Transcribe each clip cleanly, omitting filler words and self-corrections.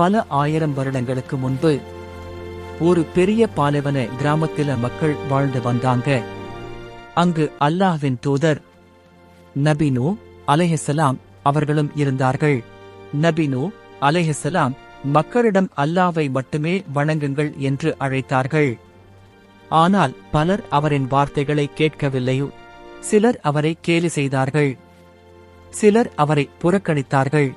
பல ஆயிரம் வருடங்களுக்கு முன்பு ஒரு பெரிய பாலைவன கிராமத்தில மக்கள் வாழ்ந்து வந்தாங்க. அங்கு அல்லாஹ்வின் தூதர் நபி நூஹ் அலைஹிஸ்ஸலாம் அவர்களும் இருந்தார்கள். நபி நூஹ் அலைஹிஸ்ஸலாம் மக்களிடம் அல்லாஹ்வை மட்டுமே வணங்குங்கள் என்று அழைத்தார்கள். ஆனால் பலர் அவரின் வார்த்தைகளை கேட்கவில்லை. சிலர் அவரை கேலி செய்தார்கள், சிலர் அவரை புறக்கணித்தார்கள்.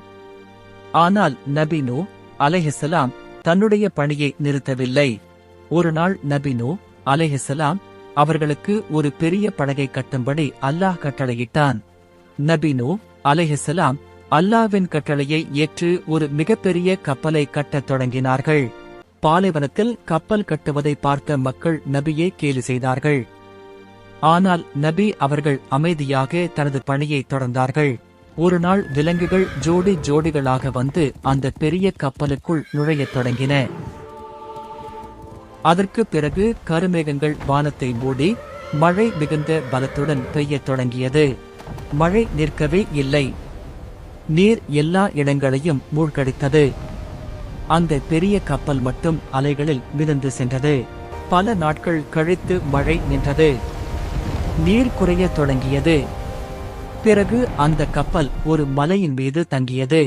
ஆனால் நபி நூஹ் அலைஹிஸ்ஸலாம் தன்னுடைய பணியை நிறுத்தவில்லை. ஒரு நாள் நபி நூஹ் அலைஹிஸ்ஸலாம் அவர்களுக்கு ஒரு பெரிய படகை கட்டும்படி அல்லாஹ் கட்டளையிட்டான். நபி நூஹ் அலைஹிஸ்ஸலாம் அல்லாஹ்வின் கட்டளையை ஏற்று ஒரு மிகப்பெரிய கப்பலை கட்டத் தொடங்கினார்கள். பாலைவனத்தில் கப்பல் கட்டுவதை பார்த்த மக்கள் நபியை கேலி செய்தார்கள். ஆனால் நபி அவர்கள் அமைதியாக தனது பணியை தொடர்ந்தார்கள். ஒரு நாள் விலங்குகள் ஜோடி ஜோடிகளாக வந்து அந்த பெரிய கப்பலுக்குள் நுழையத் தொடங்கின. அதற்கு பிறகு கருமேகங்கள் வானத்தை மூடி மழை மிகுந்த பலத்துடன் பெய்யத் தொடங்கியது. மழை நிற்கவே இல்லை. நீர் எல்லா இடங்களையும் மூழ்கடித்தது. அந்த பெரிய கப்பல் மட்டும் அலைகளில் மிதந்து சென்றது. பல நாட்கள் கழித்து மழை நின்றது. நீர் குறையத் தொடங்கியது. பிறகு அந்த கப்பல் ஒரு மலையின் மீது தங்கியது.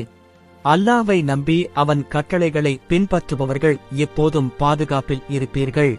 அல்லாஹ்வை நம்பி அவன் கட்டளைகளை பின்பற்றுபவர்கள் எப்போதும் பாதுகாப்பில் இருப்பீர்கள்.